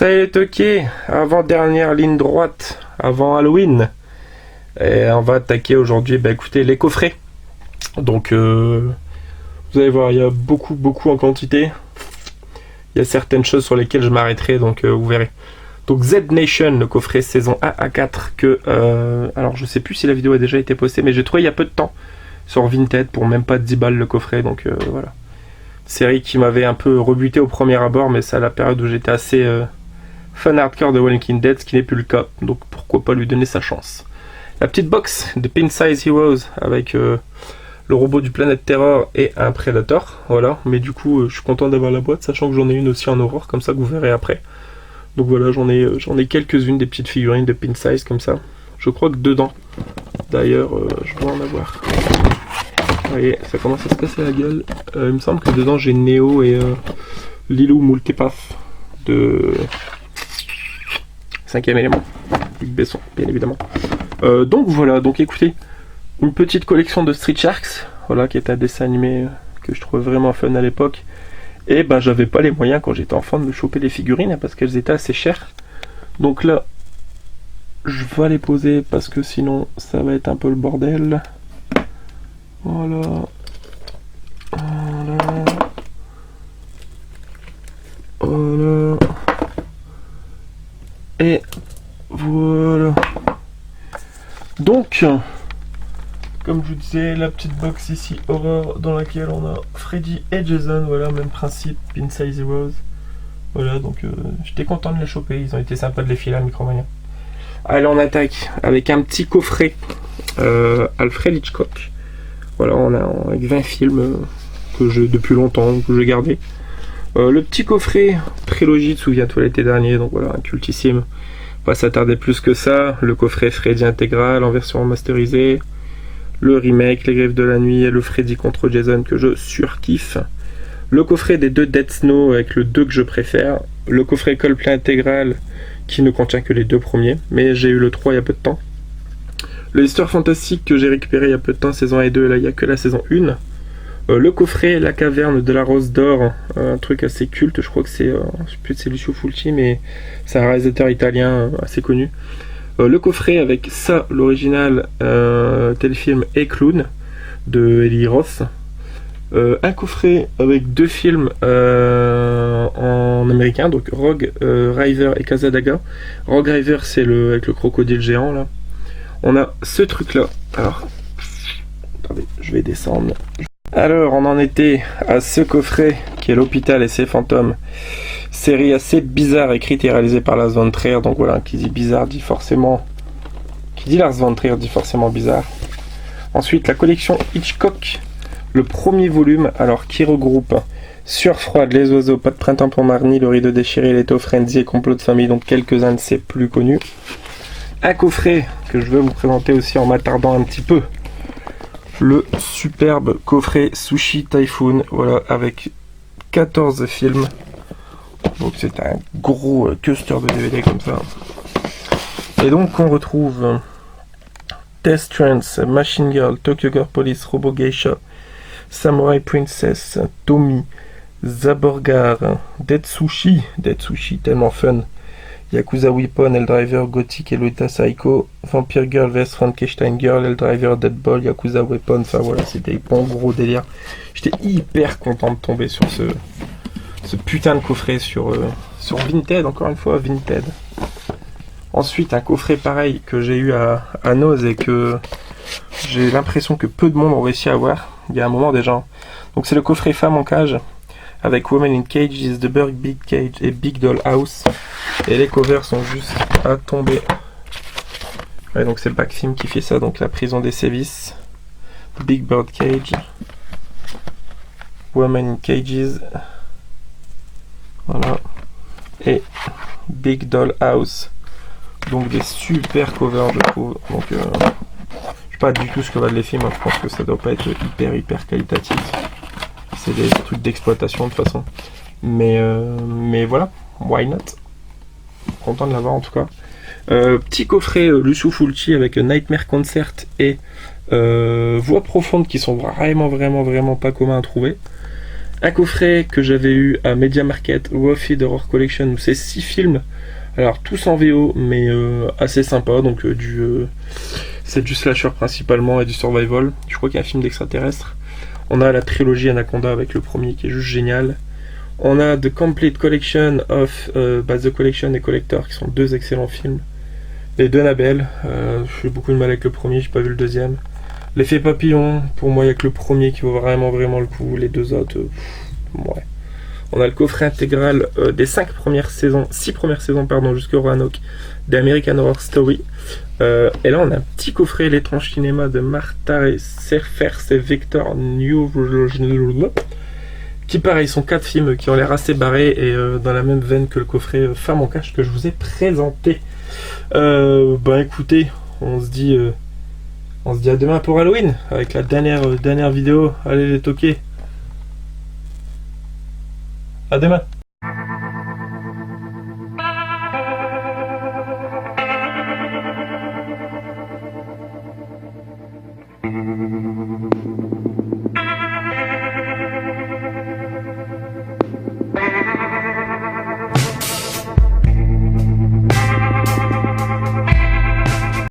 Ça y est, ok, avant-dernière ligne droite, avant Halloween. Et on va attaquer aujourd'hui, écoutez, les coffrets. Donc, vous allez voir, il y a beaucoup en quantité. Il y a certaines choses sur lesquelles je m'arrêterai, donc vous verrez. Donc Z Nation, le coffret saison 1 à 4, que... alors, je sais plus si la vidéo a déjà été postée, mais j'ai trouvé il y a peu de temps sur Vinted pour même pas 10 balles le coffret, donc voilà. Série qui m'avait un peu rebuté au premier abord, mais c'est à la période où j'étais assez fan hardcore de Walking Dead, ce qui n'est plus le cas, donc pourquoi pas lui donner sa chance. La petite box de Pin Size Heroes avec le robot du Planète Terror et un Predator, voilà, mais du coup je suis content d'avoir la boîte, sachant que j'en ai une aussi en Aurore, comme ça que vous verrez après. Donc voilà, j'en ai quelques-unes des petites figurines de Pin Size comme ça. Je crois que dedans, d'ailleurs, je dois en avoir. Vous voyez, ça commence à se casser la gueule. Il me semble que dedans j'ai Neo et Lilou Multipath de 5ème élément. Luc Besson, bien évidemment. Donc voilà, donc écoutez, une petite collection de Street Sharks, voilà, qui est un dessin animé que je trouvais vraiment fun à l'époque. Et ben j'avais pas les moyens quand j'étais enfant de me choper les figurines parce qu'elles étaient assez chères. Donc là, je vais les poser parce que sinon ça va être un peu le bordel. Voilà. Voilà. Voilà. Et voilà. Donc, comme je vous disais, la petite box ici, Horror, dans laquelle on a Freddy et Jason, voilà, même principe, Pin Size Heroes. Voilà, donc j'étais content de les choper, ils ont été sympas de les filer à Micromania. Allez, on attaque avec un petit coffret Alfred Hitchcock. Voilà, on a avec 20 films que j'ai depuis longtemps, que j'ai gardé. Le petit coffret trilogie de Souviens-toi l'été dernier, donc voilà, un cultissime. Pas s'attarder plus que ça. Le coffret Freddy intégral en version remasterisée. Le remake, Les Griffes de la Nuit et le Freddy contre Jason que je surkiffe. Le coffret des 2 Dead Snow avec le 2 que je préfère. Le coffret Coldplay intégral qui ne contient que les 2 premiers, mais j'ai eu le 3 il y a peu de temps. Le Histoire Fantastique que j'ai récupéré il y a peu de temps, saison 1 et 2, là il n'y a que la saison 1. Le coffret La Caverne de la Rose d'Or, un truc assez culte, je crois que c'est, je sais plus si c'est Lucio Fulci, mais c'est un réalisateur italien assez connu. Le coffret avec ça, l'original téléfilm et Clown de Eli Roth. Un coffret avec 2 films en américain, donc Rogue River et Casadaga. Rogue River, c'est avec le crocodile géant là. On a ce truc là. Alors, attendez, je vais descendre. Alors, on en était à ce coffret qui est L'Hôpital et ses fantômes. Série assez bizarre écrite et réalisée par Lars von Trier. Donc voilà, qui dit bizarre dit forcément. Qui dit Lars von Trier dit forcément bizarre. Ensuite, la collection Hitchcock. Le premier volume, alors qui regroupe Sueur froide, Les oiseaux, Pas de printemps pour Marnie, Le rideau déchiré, Les taux frenzy et Complot de famille, donc quelques-uns de ses plus connus. Un coffret que je vais vous présenter aussi en m'attardant un petit peu. Le superbe coffret Sushi Typhoon, voilà, avec 14 films. Donc c'est un gros cluster de DVD comme ça. Et donc on retrouve Death Trance, Machine Girl, Tokyo Girl Police, Robo Geisha, Samurai Princess, Tommy, Zaborgar, Dead Sushi, tellement fun. Yakuza Weapon, Eldriver, Gothic et Lolita Psycho, Vampire Girl vs Frankenstein Girl, Eldriver, Dead Ball, Yakuza Weapon, enfin voilà, c'était des bons gros délires. J'étais hyper content de tomber sur ce putain de coffret sur Vinted, encore une fois, Vinted. Ensuite, un coffret pareil que j'ai eu à Noz et que j'ai l'impression que peu de monde ont réussi à avoir, il y a un moment déjà. Donc c'est le coffret Femme en cage, avec Woman in Cages, The Bird Big Cage et Big Doll House. Et les covers sont juste à tomber. Ouais, donc c'est le Backfilm qui fait ça, donc la prison des sévices. Big Bird Cage. Woman in Cages. Voilà. Et Big Doll House. Donc des super covers je trouve. Donc je sais pas du tout ce que valent les films, hein. Je pense que ça doit pas être hyper qualitatif. C'est des trucs d'exploitation de toute façon. Mais voilà, why not? Content de l'avoir en tout cas. Petit coffret Lucio Fulci avec Nightmare Concert et Voix profonde qui sont vraiment pas communs à trouver. Un coffret que j'avais eu à Media Market, Woffy Horror Collection, où c'est 6 films. Alors tous en VO, mais assez sympa. Donc c'est du slasher principalement et du survival. Je crois qu'il y a un film d'extraterrestre. On a la trilogie Anaconda avec le premier qui est juste génial. On a The Complete Collection of The Collection et Collector qui sont 2 excellents films. Les deux Annabelle, j'ai beaucoup de mal avec le premier, j'ai pas vu le deuxième. L'effet papillon, pour moi il n'y a que le premier qui vaut vraiment le coup, les deux autres, ouais. On a le coffret intégral des 6 premières saisons jusqu'au Roanoke d'American Horror Story. Et là on a un petit coffret l'étrange cinéma de Martha Serfers et Victor New, qui pareil sont 4 films qui ont l'air assez barrés et dans la même veine que le coffret Femme en cache que je vous ai présenté. Écoutez, on se dit à demain pour Halloween avec la dernière vidéo. Allez les toquer. À demain.